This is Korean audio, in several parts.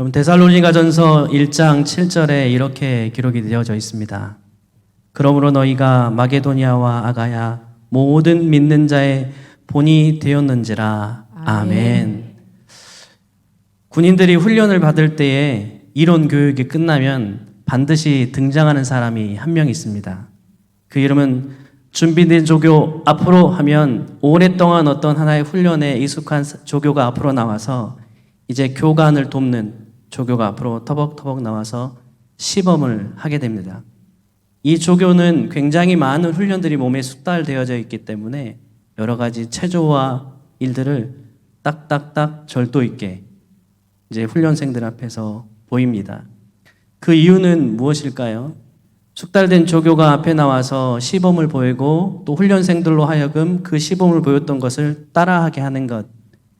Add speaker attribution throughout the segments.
Speaker 1: 여러분 데살로니가전서 1장 7절에 이렇게 기록이 되어져 있습니다. 그러므로 너희가 마게도니아와 아가야 모든 믿는 자의 본이 되었는지라. 아멘. 군인들이 훈련을 받을 때에 이론 교육이 끝나면 반드시 등장하는 사람이 한 명 있습니다. 그 이름은 준비된 조교. 앞으로 하면 오랫동안 어떤 하나의 훈련에 익숙한 조교가 앞으로 나와서 이제 교관을 돕는 조교가 앞으로 터벅터벅 나와서 시범을 하게 됩니다. 이 조교는 굉장히 많은 훈련들이 몸에 숙달되어져 있기 때문에 여러 가지 체조와 일들을 딱딱딱 절도 있게 이제 훈련생들 앞에서 보입니다. 그 이유는 무엇일까요? 숙달된 조교가 앞에 나와서 시범을 보이고 또 훈련생들로 하여금 그 시범을 보였던 것을 따라하게 하는 것.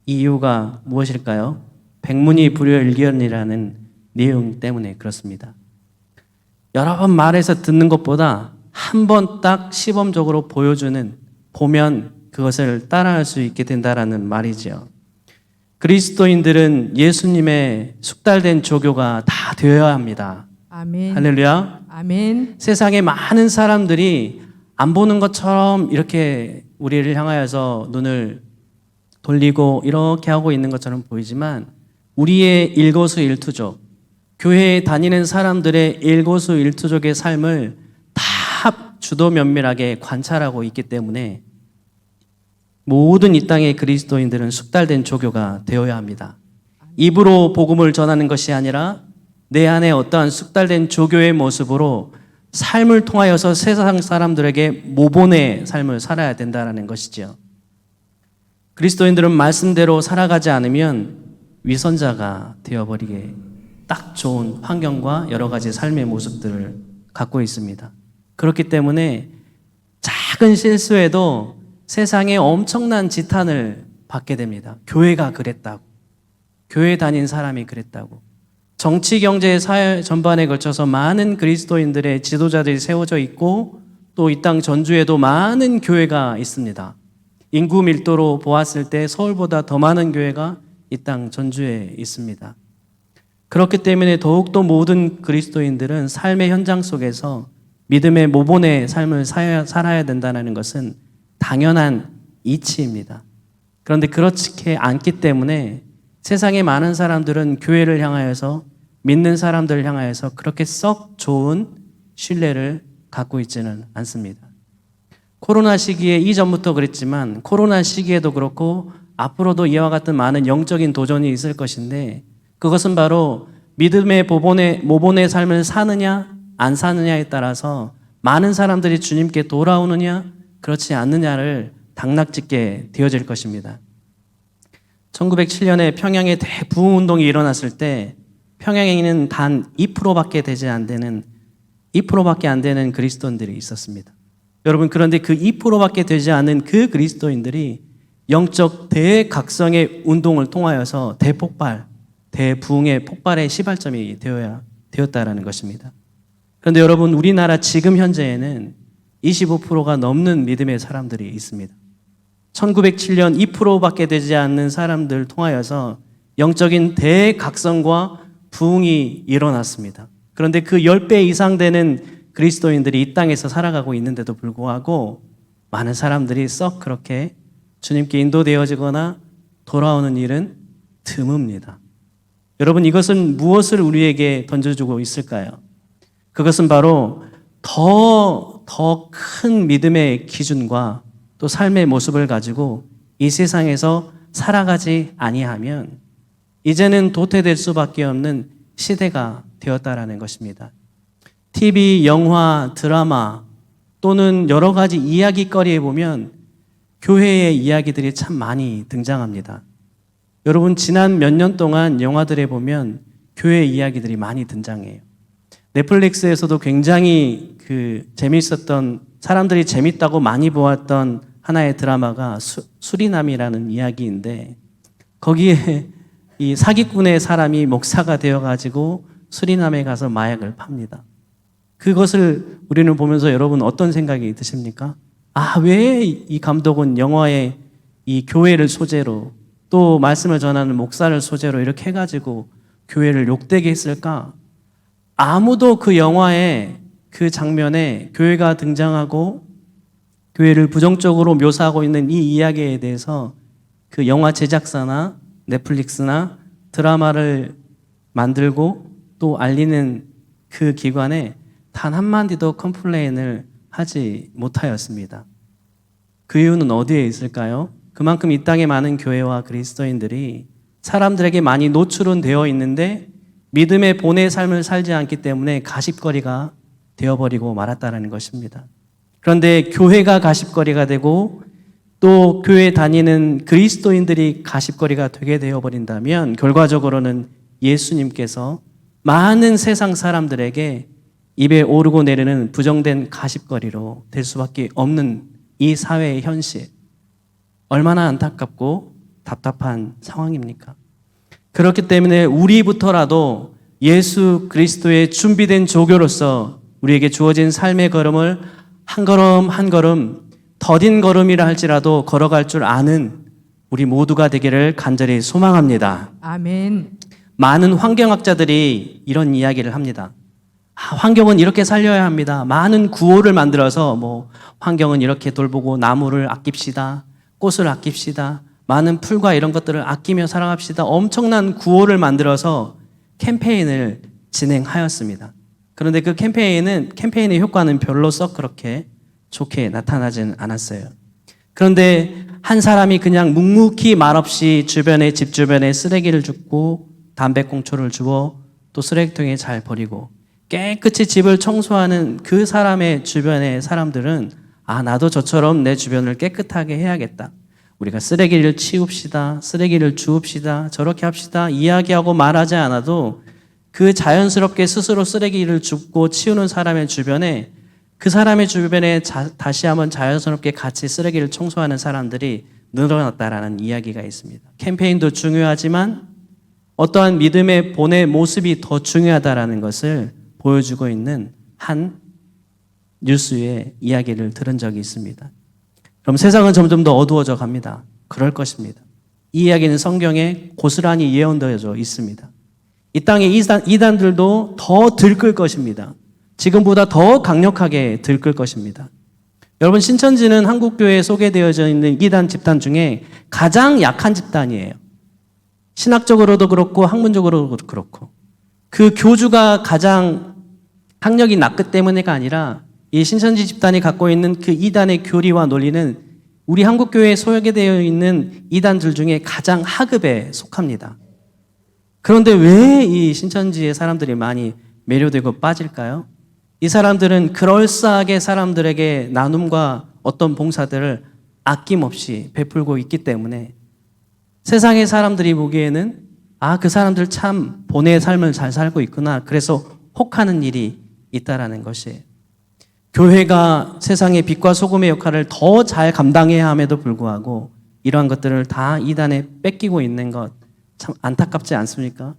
Speaker 1: 이 이유가 무엇일까요? 백문이 불여일견이라는 내용 때문에 그렇습니다. 여러 번 말해서 듣는 것보다 한 번 딱 시범적으로 보면 그것을 따라할 수 있게 된다라는 말이죠. 그리스도인들은 예수님의 숙달된 조교가 다 되어야 합니다.
Speaker 2: 아멘.
Speaker 1: 할렐루야.
Speaker 2: 아멘.
Speaker 1: 세상에 많은 사람들이 안 보는 것처럼 이렇게 우리를 향하여서 눈을 돌리고 이렇게 하고 있는 것처럼 보이지만 우리의 일거수일투족, 교회에 다니는 사람들의 일거수일투족의 삶을 다 주도 면밀하게 관찰하고 있기 때문에 모든 이 땅의 그리스도인들은 숙달된 조교가 되어야 합니다. 입으로 복음을 전하는 것이 아니라 내 안에 어떠한 숙달된 조교의 모습으로 삶을 통하여서 세상 사람들에게 모본의 삶을 살아야 된다는 것이죠. 그리스도인들은 말씀대로 살아가지 않으면 위선자가 되어버리게 딱 좋은 환경과 여러 가지 삶의 모습들을 갖고 있습니다. 그렇기 때문에 작은 실수에도 세상에 엄청난 지탄을 받게 됩니다. 교회가 그랬다고, 교회 다닌 사람이 그랬다고. 정치, 경제, 사회 전반에 걸쳐서 많은 그리스도인들의 지도자들이 세워져 있고 또 이 땅 전주에도 많은 교회가 있습니다. 인구 밀도로 보았을 때 서울보다 더 많은 교회가 이 땅 전주에 있습니다. 그렇기 때문에 더욱더 모든 그리스도인들은 삶의 현장 속에서 믿음의 모본의 삶을 살아야 된다는 것은 당연한 이치입니다. 그런데 그렇지 않기 때문에 세상의 많은 사람들은 교회를 향하여서 믿는 사람들을 향하여서 그렇게 썩 좋은 신뢰를 갖고 있지는 않습니다. 코로나 시기에 이전부터 그랬지만 코로나 시기에도 그렇고 앞으로도 이와 같은 많은 영적인 도전이 있을 것인데 그것은 바로 믿음의 모본의 삶을 사느냐 안 사느냐에 따라서 많은 사람들이 주님께 돌아오느냐 그렇지 않느냐를 당락짓게 되어질 것입니다. 1907년에 평양에 대부흥운동이 일어났을 때 평양에는 단 2%밖에 안 되는 그리스도인들이 있었습니다. 여러분, 그런데 그 2%밖에 되지 않은 그 그리스도인들이 영적 대각성의 운동을 통하여서 대부흥의 폭발의 시발점이 되었다라는 것입니다. 그런데 여러분, 우리나라 지금 현재에는 25%가 넘는 믿음의 사람들이 있습니다. 1907년 2%밖에 되지 않는 사람들 통하여서 영적인 대각성과 부흥이 일어났습니다. 그런데 그 10배 이상 되는 그리스도인들이 이 땅에서 살아가고 있는데도 불구하고 많은 사람들이 썩 그렇게 주님께 인도되어지거나 돌아오는 일은 드뭅니다. 여러분, 이것은 무엇을 우리에게 던져주고 있을까요? 그것은 바로 더 큰 믿음의 기준과 또 삶의 모습을 가지고 이 세상에서 살아가지 아니하면 이제는 도태될 수밖에 없는 시대가 되었다라는 것입니다. TV, 영화, 드라마 또는 여러 가지 이야기거리에 보면 교회의 이야기들이 참 많이 등장합니다. 여러분, 지난 몇 년 동안 영화들에 보면 교회 이야기들이 많이 등장해요. 넷플릭스에서도 굉장히 재미있었던, 사람들이 재밌다고 많이 보았던 하나의 드라마가 수리남이라는 이야기인데 거기에 이 사기꾼의 사람이 목사가 되어가지고 수리남에 가서 마약을 팝니다. 그것을 우리는 보면서 여러분 어떤 생각이 드십니까? 왜 이 감독은 영화에 이 교회를 소재로 또 말씀을 전하는 목사를 소재로 이렇게 해가지고 교회를 욕되게 했을까? 아무도 그 영화의 그 장면에 교회가 등장하고 교회를 부정적으로 묘사하고 있는 이 이야기에 대해서 그 영화 제작사나 넷플릭스나 드라마를 만들고 또 알리는 그 기관에 단 한마디도 컴플레인을 하지 못하였습니다. 그 이유는 어디에 있을까요? 그만큼 이 땅에 많은 교회와 그리스도인들이 사람들에게 많이 노출은 되어 있는데 믿음의 본의 삶을 살지 않기 때문에 가십거리가 되어버리고 말았다는 것입니다. 그런데 교회가 가십거리가 되고 또 교회 다니는 그리스도인들이 가십거리가 되게 되어버린다면 결과적으로는 예수님께서 많은 세상 사람들에게 입에 오르고 내리는 부정된 가십거리로 될 수밖에 없는 이 사회의 현실, 얼마나 안타깝고 답답한 상황입니까? 그렇기 때문에 우리부터라도 예수 그리스도의 준비된 조교로서 우리에게 주어진 삶의 걸음을 한 걸음 한 걸음 더딘 걸음이라 할지라도 걸어갈 줄 아는 우리 모두가 되기를 간절히 소망합니다.
Speaker 2: 아멘.
Speaker 1: 많은 환경학자들이 이런 이야기를 합니다. 환경은 이렇게 살려야 합니다. 많은 구호를 만들어서 환경은 이렇게 돌보고 나무를 아낍시다. 꽃을 아낍시다. 많은 풀과 이런 것들을 아끼며 살아갑시다. 엄청난 구호를 만들어서 캠페인을 진행하였습니다. 그런데 그 캠페인의 효과는 별로 썩 그렇게 좋게 나타나진 않았어요. 그런데 한 사람이 그냥 묵묵히 말없이 집 주변에 쓰레기를 줍고 담배꽁초를 주워 또 쓰레기통에 잘 버리고 깨끗이 집을 청소하는 그 사람의 주변의 사람들은 나도 저처럼 내 주변을 깨끗하게 해야겠다. 우리가 쓰레기를 치웁시다. 쓰레기를 주웁시다. 저렇게 합시다. 이야기하고 말하지 않아도 그 자연스럽게 스스로 쓰레기를 줍고 치우는 사람의 주변에 그 사람의 주변에 다시 한번 자연스럽게 같이 쓰레기를 청소하는 사람들이 늘어났다라는 이야기가 있습니다. 캠페인도 중요하지만 어떠한 믿음의 본의 모습이 더 중요하다라는 것을 보여주고 있는 한 뉴스의 이야기를 들은 적이 있습니다. 그럼 세상은 점점 더 어두워져 갑니다. 그럴 것입니다. 이 이야기는 성경에 고스란히 예언되어져 있습니다. 이 땅의 이단들도 더 들끓 것입니다. 지금보다 더 강력하게 들끓 것입니다. 여러분, 신천지는 한국교회에 소개되어져 있는 이단 집단 중에 가장 약한 집단이에요. 신학적으로도 그렇고 학문적으로도 그렇고 그 교주가 가장 학력이 낮기 때문에가 아니라 이 신천지 집단이 갖고 있는 그 이단의 교리와 논리는 우리 한국교회에 소개되어 있는 이단들 중에 가장 하급에 속합니다. 그런데 왜 이 신천지의 사람들이 많이 매료되고 빠질까요? 이 사람들은 그럴싸하게 사람들에게 나눔과 어떤 봉사들을 아낌없이 베풀고 있기 때문에 세상의 사람들이 보기에는 그 사람들 참 본의 삶을 잘 살고 있구나. 그래서 혹하는 일이 있다라는 것이에요. 교회가 세상의 빛과 소금의 역할을 더 잘 감당해야 함에도 불구하고 이러한 것들을 다 이단에 뺏기고 있는 것 참 안타깝지 않습니까?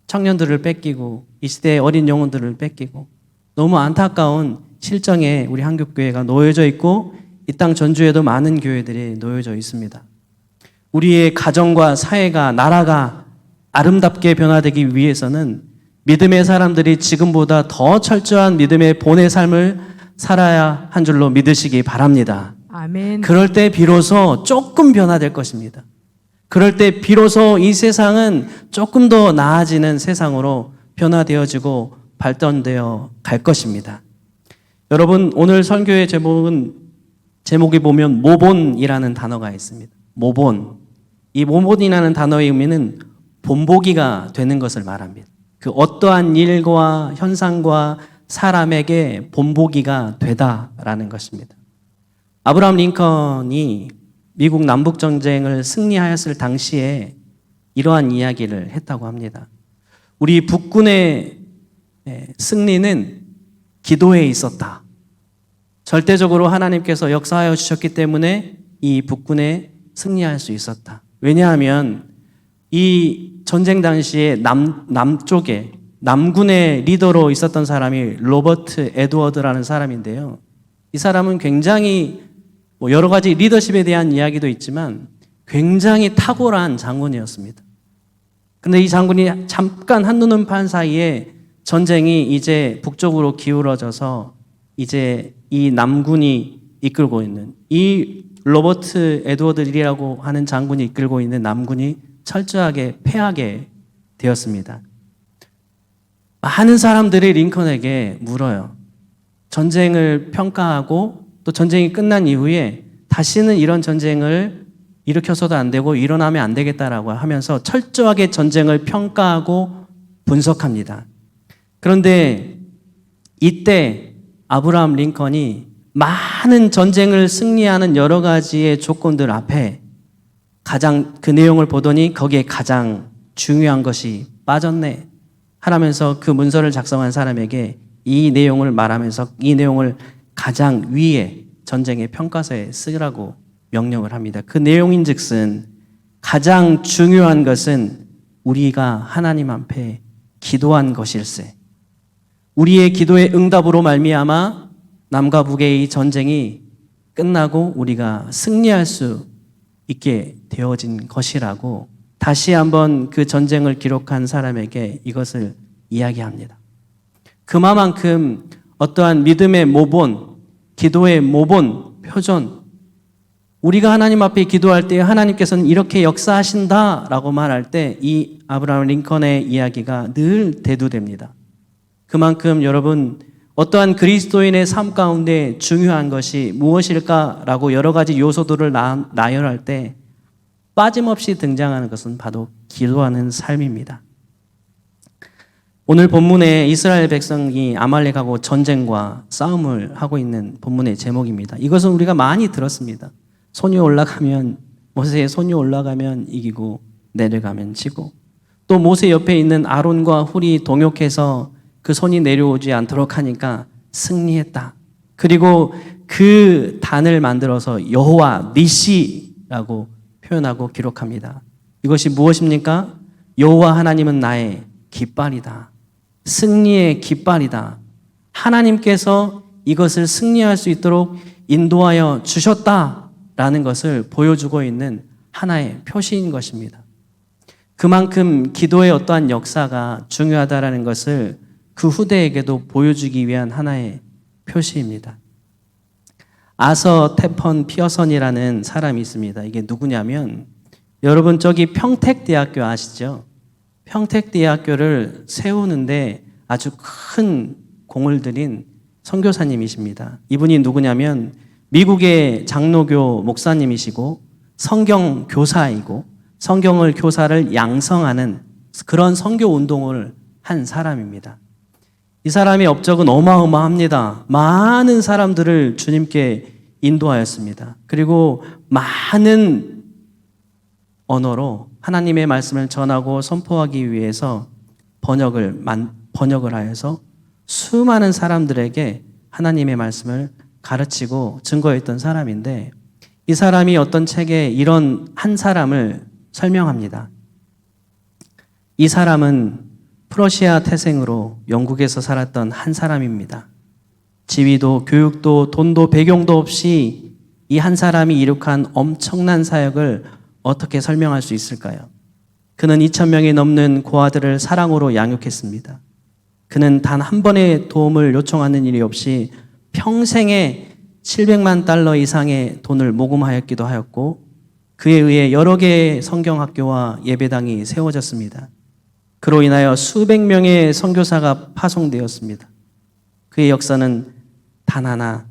Speaker 1: 청년들을 뺏기고 이 시대의 어린 영혼들을 뺏기고 너무 안타까운 실정에 우리 한국교회가 놓여져 있고 이 땅 전주에도 많은 교회들이 놓여져 있습니다. 우리의 가정과 사회가 나라가 아름답게 변화되기 위해서는 믿음의 사람들이 지금보다 더 철저한 믿음의 본의 삶을 살아야 한 줄로 믿으시기 바랍니다.
Speaker 2: 아멘.
Speaker 1: 그럴 때 비로소 조금 변화될 것입니다. 그럴 때 비로소 이 세상은 조금 더 나아지는 세상으로 변화되어지고 발전되어 갈 것입니다. 여러분, 오늘 설교의 제목이 보면 모본이라는 단어가 있습니다. 모본. 이 모본이라는 단어의 의미는 본보기가 되는 것을 말합니다. 그 어떠한 일과 현상과 사람에게 본보기가 되다라는 것입니다. 아브라함 링컨이 미국 남북전쟁을 승리하였을 당시에 이러한 이야기를 했다고 합니다. 우리 북군의 승리는 기도에 있었다. 절대적으로 하나님께서 역사하여 주셨기 때문에 이 북군에 승리할 수 있었다. 왜냐하면 이 전쟁 당시에 남쪽에 남군의 리더로 있었던 사람이 로버트 에드워드라는 사람인데요. 이 사람은 굉장히 여러 가지 리더십에 대한 이야기도 있지만 굉장히 탁월한 장군이었습니다. 근데 이 장군이 잠깐 한눈은 판 사이에 전쟁이 이제 북쪽으로 기울어져서 이제 이 남군이 이끌고 있는 이 로버트 에드워드 리라고 하는 장군이 이끌고 있는 남군이 철저하게 패하게 되었습니다. 많은 사람들이 링컨에게 물어요. 전쟁을 평가하고 또 전쟁이 끝난 이후에 다시는 이런 전쟁을 일으켜서도 안 되고 일어나면 안 되겠다라고 하면서 철저하게 전쟁을 평가하고 분석합니다. 그런데 이때 아브라함 링컨이 많은 전쟁을 승리하는 여러 가지의 조건들 앞에 가장 그 내용을 보더니 거기에 가장 중요한 것이 빠졌네 하라면서 그 문서를 작성한 사람에게 이 내용을 말하면서 이 내용을 가장 위에 전쟁의 평가서에 쓰라고 명령을 합니다. 그 내용인즉슨 가장 중요한 것은 우리가 하나님 앞에 기도한 것일세. 우리의 기도의 응답으로 말미암아 남과 북의 이 전쟁이 끝나고 우리가 승리할 수 있게 되어진 것이라고 다시 한번 그 전쟁을 기록한 사람에게 이것을 이야기합니다. 그만큼 어떠한 믿음의 모본, 기도의 모본, 표전, 우리가 하나님 앞에 기도할 때 하나님께서는 이렇게 역사하신다라고 말할 때 이 아브라함 링컨의 이야기가 늘 대두됩니다. 그만큼 여러분 어떠한 그리스도인의 삶 가운데 중요한 것이 무엇일까라고 여러 가지 요소들을 나열할 때 빠짐없이 등장하는 것은 바로 기도하는 삶입니다. 오늘 본문에 이스라엘 백성이 아말렉하고 전쟁과 싸움을 하고 있는 본문의 제목입니다. 이것은 우리가 많이 들었습니다. 손이 올라가면 모세의 손이 올라가면 이기고 내려가면 지고 또 모세 옆에 있는 아론과 훌이 동역해서 그 손이 내려오지 않도록 하니까 승리했다. 그리고 그 단을 만들어서 여호와 니시라고 표현하고 기록합니다. 이것이 무엇입니까? 여호와 하나님은 나의 깃발이다. 승리의 깃발이다. 하나님께서 이것을 승리할 수 있도록 인도하여 주셨다라는 것을 보여주고 있는 하나의 표시인 것입니다. 그만큼 기도의 어떠한 역사가 중요하다라는 것을 그 후대에게도 보여주기 위한 하나의 표시입니다. 아서 테펀 피어선이라는 사람이 있습니다. 이게 누구냐면 여러분 저기 평택대학교 아시죠? 평택대학교를 세우는데 아주 큰 공을 들인 선교사님이십니다. 이분이 누구냐면 미국의 장로교 목사님이시고 성경 교사이고 성경을 교사를 양성하는 그런 선교 운동을 한 사람입니다. 이 사람의 업적은 어마어마합니다. 많은 사람들을 주님께 인도하였습니다. 그리고 많은 언어로 하나님의 말씀을 전하고 선포하기 위해서 번역을 하여서 수많은 사람들에게 하나님의 말씀을 가르치고 증거했던 사람인데 이 사람이 어떤 책에 이런 한 사람을 설명합니다. 이 사람은 프러시아 태생으로 영국에서 살았던 한 사람입니다. 지위도 교육도 돈도 배경도 없이 이 한 사람이 이룩한 엄청난 사역을 어떻게 설명할 수 있을까요? 그는 2,000명이 넘는 고아들을 사랑으로 양육했습니다. 그는 단 한 번의 도움을 요청하는 일이 없이 평생에 700만 달러 이상의 돈을 모금하였기도 하였고 그에 의해 여러 개의 성경학교와 예배당이 세워졌습니다. 그로 인하여 수백 명의 선교사가 파송되었습니다. 그의 역사는 단 하나,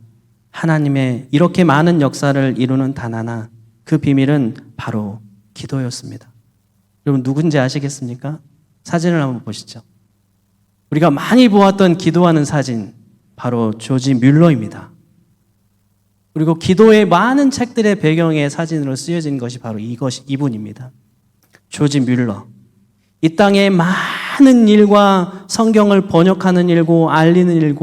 Speaker 1: 하나님의 이렇게 많은 역사를 이루는 단 하나, 그 비밀은 바로 기도였습니다. 여러분 누군지 아시겠습니까? 사진을 한번 보시죠. 우리가 많이 보았던 기도하는 사진, 바로 조지 뮬러입니다. 그리고 기도의 많은 책들의 배경의 사진으로 쓰여진 것이 바로 이분입니다. 조지 뮬러. 이 땅에 많은 일과 성경을 번역하는 일고 알리는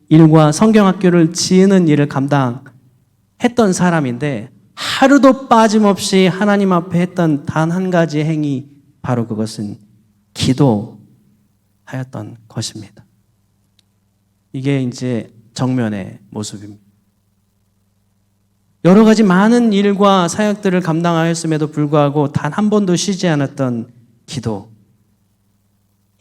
Speaker 1: 일과 성경학교를 지으는 일을 감당했던 사람인데 하루도 빠짐없이 하나님 앞에 했던 단 한 가지 행위, 바로 그것은 기도하였던 것입니다. 이게 이제 정면의 모습입니다. 여러 가지 많은 일과 사역들을 감당하였음에도 불구하고 단 한 번도 쉬지 않았던 기도.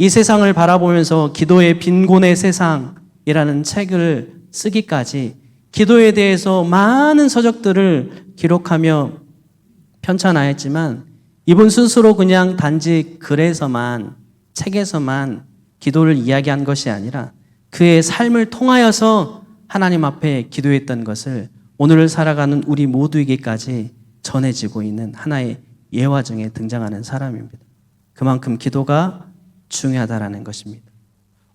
Speaker 1: 이 세상을 바라보면서 기도의 빈곤의 세상이라는 책을 쓰기까지 기도에 대해서 많은 서적들을 기록하며 편찬하였지만 이분 스스로 그냥 단지 글에서만, 책에서만 기도를 이야기한 것이 아니라 그의 삶을 통하여서 하나님 앞에 기도했던 것을 오늘을 살아가는 우리 모두에게까지 전해지고 있는 하나의 예화 중에 등장하는 사람입니다. 그만큼 기도가 중요하다라는 것입니다.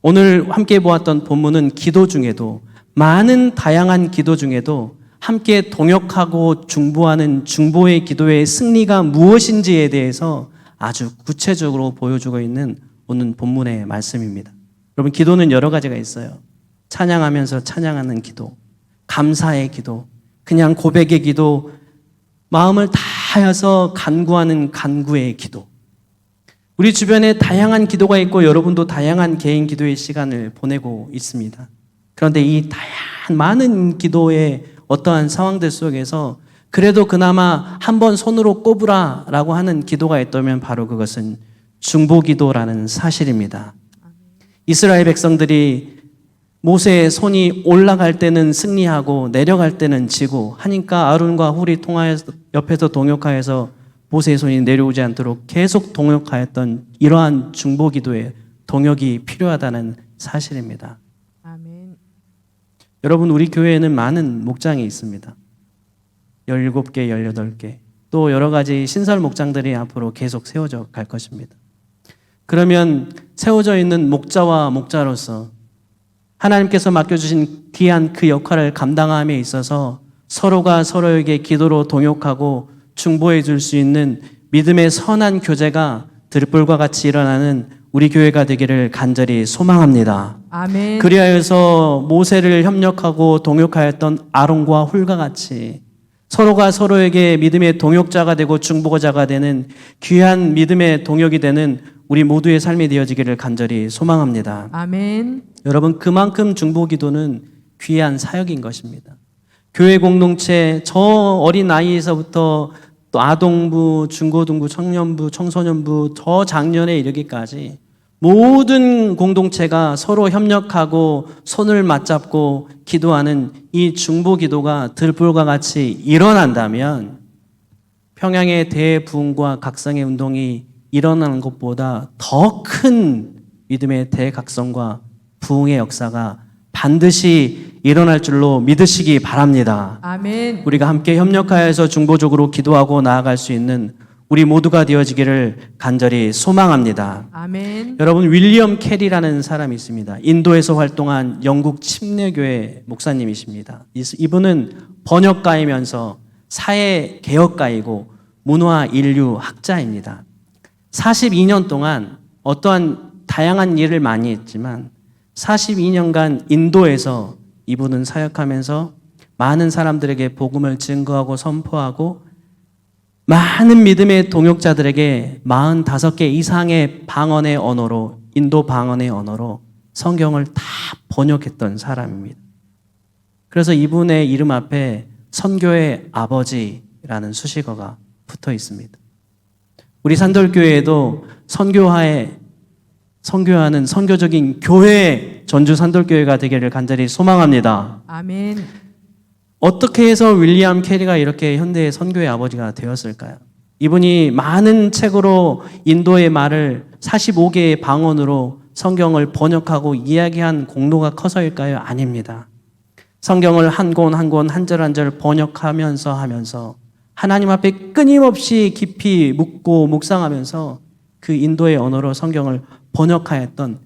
Speaker 1: 오늘 함께 보았던 본문은 기도 중에도 많은 다양한 기도 중에도 함께 동역하고 중보하는 중보의 기도의 승리가 무엇인지에 대해서 아주 구체적으로 보여주고 있는 오늘 본문의 말씀입니다. 여러분, 기도는 여러 가지가 있어요. 찬양하면서 찬양하는 기도, 감사의 기도, 그냥 고백의 기도, 마음을 다하여서 간구하는 간구의 기도. 우리 주변에 다양한 기도가 있고 여러분도 다양한 개인 기도의 시간을 보내고 있습니다. 그런데 이 다양한 많은 기도의 어떠한 상황들 속에서 그래도 그나마 한번 손으로 꼽으라 라고 하는 기도가 있다면 바로 그것은 중보기도라는 사실입니다. 이스라엘 백성들이 모세의 손이 올라갈 때는 승리하고 내려갈 때는 지고 하니까 아론과 훌이 통하여서 옆에서 동역하여서 모세의 손이 내려오지 않도록 계속 동역하였던 이러한 중보기도에 동역이 필요하다는 사실입니다.
Speaker 2: 아멘.
Speaker 1: 여러분, 우리 교회에는 많은 목장이 있습니다. 17개, 18개. 또 여러 가지 신설 목장들이 앞으로 계속 세워져 갈 것입니다. 그러면 세워져 있는 목자와 목자로서 하나님께서 맡겨주신 귀한 그 역할을 감당함에 있어서 서로가 서로에게 기도로 동역하고 중보해 줄 수 있는 믿음의 선한 교제가 들불과 같이 일어나는 우리 교회가 되기를 간절히 소망합니다.
Speaker 2: 아멘.
Speaker 1: 그리하여서 모세를 협력하고 동역하였던 아론과 훌과 같이 서로가 서로에게 믿음의 동역자가 되고 중보자가 되는 귀한 믿음의 동역이 되는 우리 모두의 삶이 되어지기를 간절히 소망합니다.
Speaker 2: 아멘.
Speaker 1: 여러분, 그만큼 중보기도는 귀한 사역인 것입니다. 교회 공동체 저 어린 나이에서부터 또 아동부, 중고등부, 청년부, 청소년부 저 장년에 이르기까지 모든 공동체가 서로 협력하고 손을 맞잡고 기도하는 이 중보기도가 들불과 같이 일어난다면 평양의 대부흥과 각성의 운동이 일어나는 것보다 더 큰 믿음의 대각성과 부흥의 역사가 반드시 일어날 줄로 믿으시기 바랍니다.
Speaker 2: 아멘.
Speaker 1: 우리가 함께 협력하여서 중보적으로 기도하고 나아갈 수 있는 우리 모두가 되어지기를 간절히 소망합니다.
Speaker 2: 아멘.
Speaker 1: 여러분, 윌리엄 캐리라는 사람이 있습니다. 인도에서 활동한 영국 침례교회 목사님이십니다. 이분은 번역가이면서 사회개혁가이고 문화 인류 학자입니다. 42년 동안 어떠한 다양한 일을 많이 했지만 42년간 인도에서 이분은 사역하면서 많은 사람들에게 복음을 증거하고 선포하고 많은 믿음의 동역자들에게 45개 이상의 방언의 언어로, 인도 방언의 언어로 성경을 다 번역했던 사람입니다. 그래서 이분의 이름 앞에 선교의 아버지라는 수식어가 붙어 있습니다. 우리 산돌교회에도 선교하는 선교적인 교회, 전주 산돌교회가 되기를 간절히 소망합니다.
Speaker 2: 아멘.
Speaker 1: 어떻게 해서 윌리엄 캐리가 이렇게 현대의 선교의 아버지가 되었을까요? 이분이 많은 책으로 인도의 말을 45개의 방언으로 성경을 번역하고 이야기한 공로가 커서일까요? 아닙니다. 성경을 한 권 한 권 한 절 한 절 번역하면서 하나님 앞에 끊임없이 깊이 묵고 묵상하면서 그 인도의 언어로 성경을 번역하였던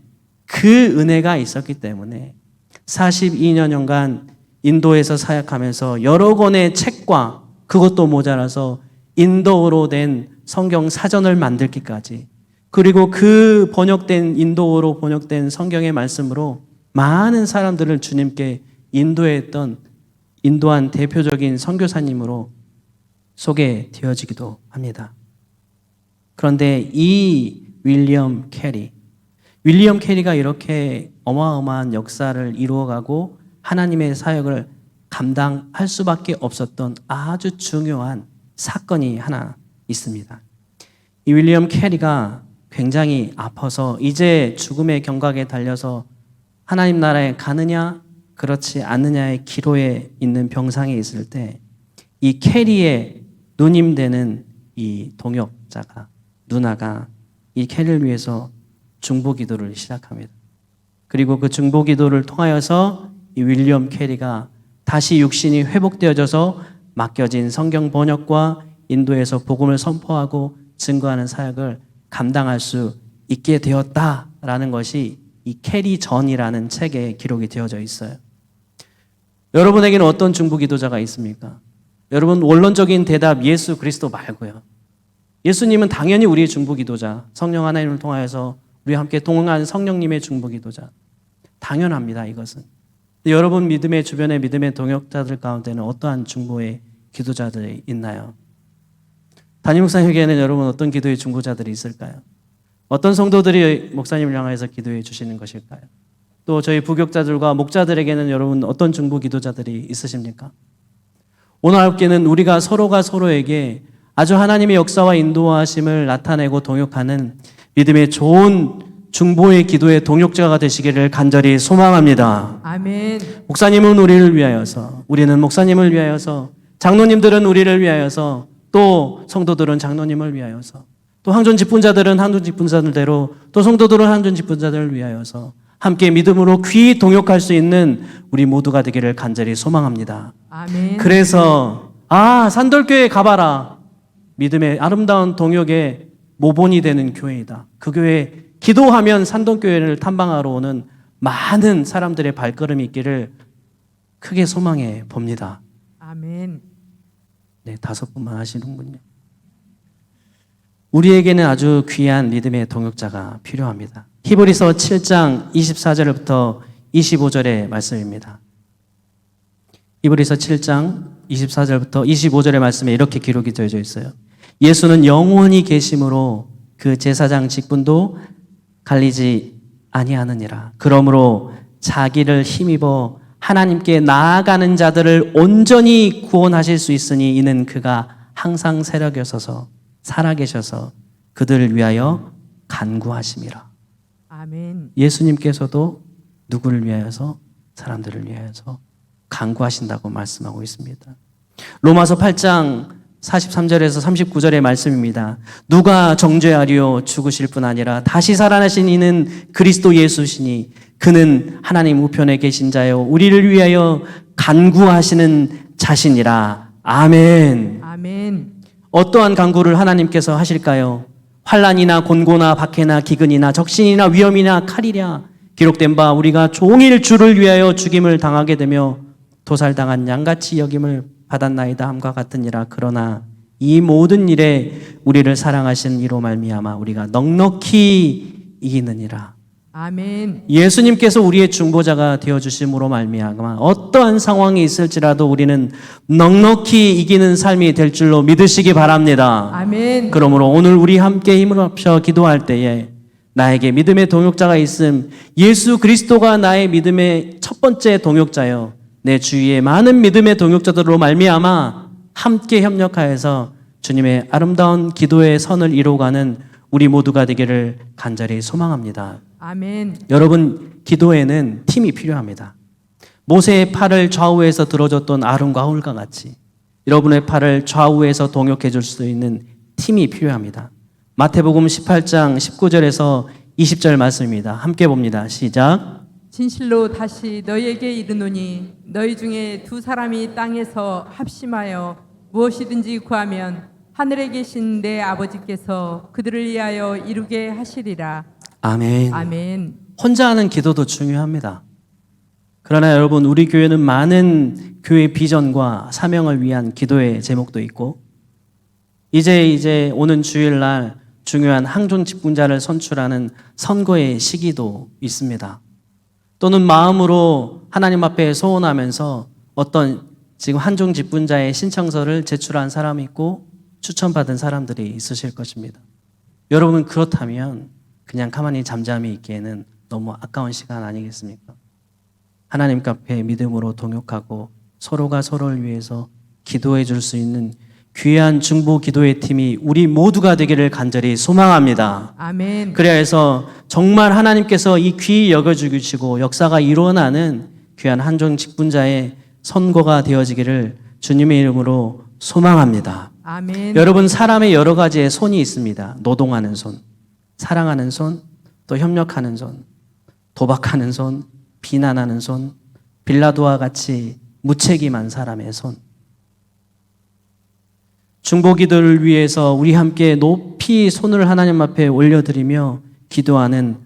Speaker 1: 그 은혜가 있었기 때문에 42년간 인도에서 사역하면서 여러 권의 책과 그것도 모자라서 인도어로 된 성경 사전을 만들기까지, 그리고 그 번역된 인도어로 번역된 성경의 말씀으로 많은 사람들을 주님께 인도한 대표적인 선교사님으로 소개되어지기도 합니다. 그런데 이 윌리엄 캐리가 이렇게 어마어마한 역사를 이루어가고 하나님의 사역을 감당할 수밖에 없었던 아주 중요한 사건이 하나 있습니다. 이 윌리엄 캐리가 굉장히 아파서 이제 죽음의 경각에 달려서 하나님 나라에 가느냐 그렇지 않느냐의 기로에 있는 병상에 있을 때 이 캐리의 누님 되는 이 동역자가 누나가 이 캐리를 위해서 중보 기도를 시작합니다. 그리고 그 중보 기도를 통하여서 이 윌리엄 캐리가 다시 육신이 회복되어져서 맡겨진 성경 번역과 인도에서 복음을 선포하고 증거하는 사역을 감당할 수 있게 되었다라는 것이 이 캐리 전이라는 책에 기록이 되어져 있어요. 여러분에게는 어떤 중보 기도자가 있습니까? 여러분 원론적인 대답 예수 그리스도 말고요. 예수님은 당연히 우리의 중보 기도자, 성령 하나님을 통하여서 우리와 함께 동행한 성령님의 중보 기도자. 당연합니다, 이것은. 여러분 믿음의 주변의 믿음의 동역자들 가운데는 어떠한 중보의 기도자들이 있나요? 담임 목사님에게는 여러분 어떤 기도의 중보자들이 있을까요? 어떤 성도들이 목사님을 향해서 기도해 주시는 것일까요? 또 저희 부교육자들과 목자들에게는 여러분 어떤 중보 기도자들이 있으십니까? 오늘 함께는 우리가 서로가 서로에게 아주 하나님의 역사와 인도하심을 나타내고 동역하는 믿음의 좋은 중보의 기도의 동역자가 되시기를 간절히 소망합니다.
Speaker 2: 아멘.
Speaker 1: 목사님은 우리를 위하여서, 우리는 목사님을 위하여서, 장로님들은 우리를 위하여서, 또 성도들은 장로님을 위하여서, 또 항존 직분자들은 항존 직분자들대로, 또 성도들은 항존 직분자들을 위하여서 함께 믿음으로 귀히 동역할 수 있는 우리 모두가 되기를 간절히 소망합니다.
Speaker 2: 아멘.
Speaker 1: 그래서 산돌교회 가봐라. 믿음의 아름다운 동역의 모본이 되는 교회이다. 그 교회 기도하면 산동교회를 탐방하러 오는 많은 사람들의 발걸음이 있기를 크게 소망해 봅니다.
Speaker 2: 아멘.
Speaker 1: 네, 5분만 하시는군요. 우리에게는 아주 귀한 믿음의 동역자가 필요합니다. 히브리서 7장 24절부터 25절의 말씀입니다. 히브리서 7장 24절부터 25절의 말씀에 이렇게 기록이 되어져 있어요. 예수는 영원히 계심으로 그 제사장 직분도 갈리지 아니하느니라. 그러므로 자기를 힘입어 하나님께 나아가는 자들을 온전히 구원하실 수 있으니 이는 그가 항상 살아계셔서 그들을 위하여 간구하심이라.
Speaker 2: 아멘.
Speaker 1: 예수님께서도 누구를 위하여서? 사람들을 위하여서 간구하신다고 말씀하고 있습니다. 로마서 8장 43절에서 39절의 말씀입니다. 누가 정죄하리요? 죽으실 뿐 아니라 다시 살아나신 이는 그리스도 예수시니 그는 하나님 우편에 계신 자요 우리를 위하여 간구하시는 자신이라. 아멘.
Speaker 2: 아멘.
Speaker 1: 어떠한 간구를 하나님께서 하실까요? 환난이나 곤고나 박해나 기근이나 적신이나 위험이나 칼이랴 기록된 바 우리가 종일 주를 위하여 죽임을 당하게 되며 도살당한 양같이 여김을 받았나이다 함과 같으니라. 그러나 이 모든 일에 우리를 사랑하신 이로 말미암아 우리가 넉넉히 이기느니라.
Speaker 2: 아멘.
Speaker 1: 예수님께서 우리의 중보자가 되어주심으로 말미암아 어떠한 상황이 있을지라도 우리는 넉넉히 이기는 삶이 될 줄로 믿으시기 바랍니다.
Speaker 2: 아멘.
Speaker 1: 그러므로 오늘 우리 함께 힘을 합쳐 기도할 때에 나에게 믿음의 동역자가 있음, 예수 그리스도가 나의 믿음의 첫 번째 동역자요 내 주위에 많은 믿음의 동역자들로 말미암아 함께 협력하여서 주님의 아름다운 기도의 선을 이루어가는 우리 모두가 되기를 간절히 소망합니다.
Speaker 2: 아멘.
Speaker 1: 여러분, 기도에는 팀이 필요합니다. 모세의 팔을 좌우에서 들어줬던 아론과 홀과 같이 여러분의 팔을 좌우에서 동역해 줄 수 있는 팀이 필요합니다. 마태복음 18장 19절에서 20절 말씀입니다. 함께 봅니다. 시작.
Speaker 2: 진실로 다시 너희에게 이르노니 너희 중에 두 사람이 땅에서 합심하여 무엇이든지 구하면 하늘에 계신 내 아버지께서 그들을 위하여 이루게 하시리라.
Speaker 1: 아멘.
Speaker 2: 아멘.
Speaker 1: 혼자 하는 기도도 중요합니다. 그러나 여러분, 우리 교회는 많은 교회 비전과 사명을 위한 기도의 제목도 있고 이제 오는 주일날 중요한 항존 직분자를 선출하는 선거의 시기도 있습니다. 또는 마음으로 하나님 앞에 소원하면서 어떤 지금 한종 직분자의 신청서를 제출한 사람이 있고 추천받은 사람들이 있으실 것입니다. 여러분, 그렇다면 그냥 가만히 잠잠히 있기에는 너무 아까운 시간 아니겠습니까? 하나님 앞에 믿음으로 동역하고 서로가 서로를 위해서 기도해 줄 수 있는 귀한 중보 기도회 팀이 우리 모두가 되기를 간절히 소망합니다.
Speaker 2: 아멘.
Speaker 1: 그래야 해서 정말 하나님께서 이 귀히 여겨주시고 역사가 일어나는 귀한 한종 직분자의 선고가 되어지기를 주님의 이름으로 소망합니다.
Speaker 2: 아멘.
Speaker 1: 여러분, 사람의 여러 가지의 손이 있습니다. 노동하는 손, 사랑하는 손, 또 협력하는 손, 도박하는 손, 비난하는 손, 빌라도와 같이 무책임한 사람의 손. 중보기도를 위해서 우리 함께 높이 손을 하나님 앞에 올려드리며 기도하는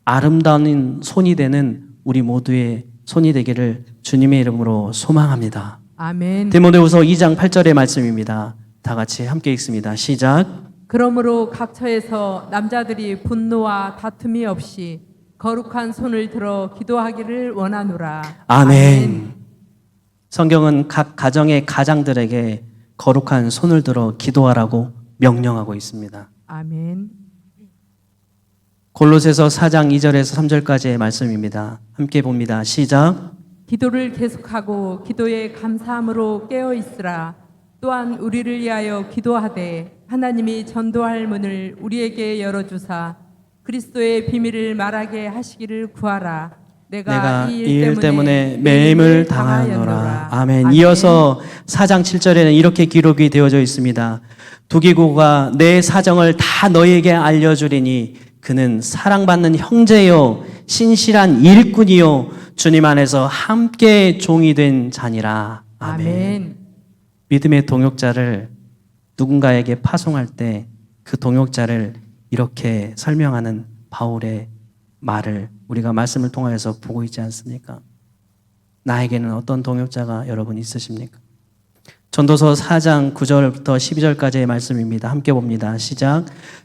Speaker 1: 아름다운 손이 되는 우리 모두의 손이 되기를 주님의 이름으로 소망합니다.
Speaker 2: 아멘.
Speaker 1: 디모데후서 2장 8절의 말씀입니다. 다 같이 함께 읽습니다. 시작.
Speaker 2: 그러므로 각 처에서 남자들이 분노와 다툼이 없이 거룩한 손을 들어 기도하기를 원하노라.
Speaker 1: 아멘. 성경은 각 가정의 가장들에게 거룩한 손을 들어 기도하라고 명령하고 있습니다.
Speaker 2: 아멘.
Speaker 1: 골로새서 4장 2절에서 3절까지의 말씀입니다. 함께 봅니다. 시작.
Speaker 2: 기도를 계속하고 기도에 감사함으로 깨어 있으라. 또한 우리를 위하여 기도하되 하나님이 전도할 문을 우리에게 열어주사 그리스도의 비밀을 말하게 하시기를 구하라. 내가 이 일 때문에 매임을 당하였노라.
Speaker 1: 아멘. 이어서 4장 7절에는 이렇게 기록이 되어져 있습니다. 두기고가 내 사정을 다 너에게 알려주리니 그는 사랑받는 형제요 신실한 일꾼이요 주님 안에서 함께 종이 된 자니라. 아멘.
Speaker 2: 아멘.
Speaker 1: 믿음의 동역자를 누군가에게 파송할 때 그 동역자를 이렇게 설명하는 바울의 말을 우리가 말씀을 통하여서 보고 있지 않습니까? 나에게는 어떤 동역자가 여러분 있으십니까? 전도서 4장 9절부터 12절까지의 말씀입니다. 함께 봅니다. 시작.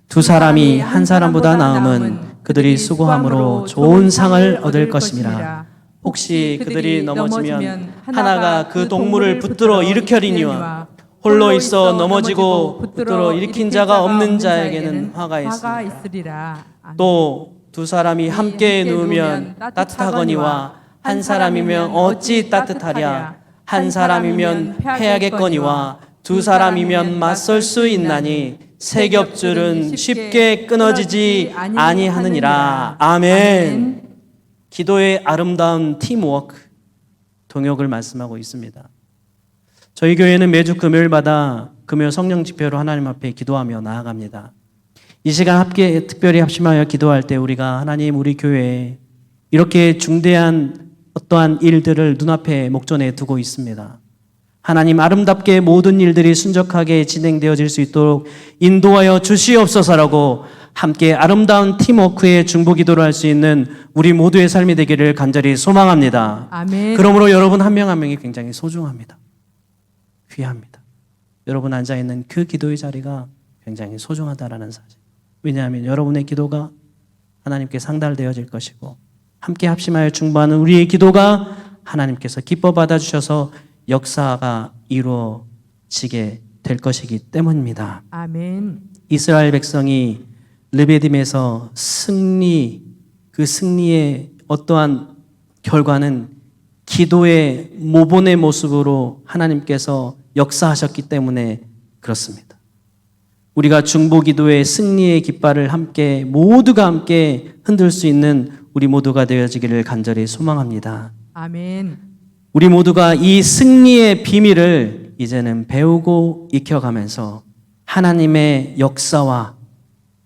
Speaker 1: 두 사람이 한 사람보다 나음은 그들이 수고함으로 좋은 상을 얻을 것임이라. 혹시 그들이 넘어지면 하나가 그 동물을 붙들어 일으켜리니와 홀로 있어 넘어지고 붙들어 일으킨 자가 없는 자에게는 화가 있으리라. 또 두 사람이 함께 누우면 따뜻하거니와 한 사람이면 어찌 따뜻하랴. 한 사람이면 패하겠거니와 두 사람이면 맞설 수 있나니 세 겹줄은 쉽게 끊어지지 아니하느니라. 아멘. 기도의 아름다운 팀워크, 동역을 말씀하고 있습니다. 저희 교회는 매주 금요일마다 금요 성령 집회로 하나님 앞에 기도하며 나아갑니다. 이 시간 함께 특별히 합심하여 기도할 때 우리가 하나님 우리 교회에 이렇게 중대한 어떠한 일들을 눈앞에 목전에 두고 있습니다. 하나님 아름답게 모든 일들이 순적하게 진행되어질 수 있도록 인도하여 주시옵소서라고 함께 아름다운 팀워크의 중보기도를 할 수 있는 우리 모두의 삶이 되기를 간절히 소망합니다.
Speaker 2: 아멘.
Speaker 1: 그러므로 여러분 한 명 한 명이 굉장히 소중합니다. 귀합니다. 여러분 앉아있는 그 기도의 자리가 굉장히 소중하다라는 사실. 왜냐하면 여러분의 기도가 하나님께 상달되어질 것이고 함께 합심하여 중보하는 우리의 기도가 하나님께서 기뻐 받아주셔서 역사가 이루어지게 될 것이기 때문입니다.
Speaker 2: 아멘.
Speaker 1: 이스라엘 백성이 르베딤에서 그 승리의 어떠한 결과는 기도의 모본의 모습으로 하나님께서 역사하셨기 때문에 그렇습니다. 우리가 중보기도의 승리의 깃발을 함께 모두가 함께 흔들 수 있는 우리 모두가 되어지기를 간절히 소망합니다.
Speaker 2: 아멘.
Speaker 1: 우리 모두가 이 승리의 비밀을 이제는 배우고 익혀가면서 하나님의 역사와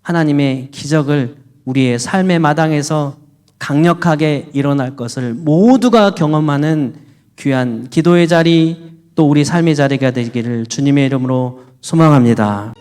Speaker 1: 하나님의 기적을 우리의 삶의 마당에서 강력하게 일어날 것을 모두가 경험하는 귀한 기도의 자리 또 우리 삶의 자리가 되기를 주님의 이름으로 소망합니다.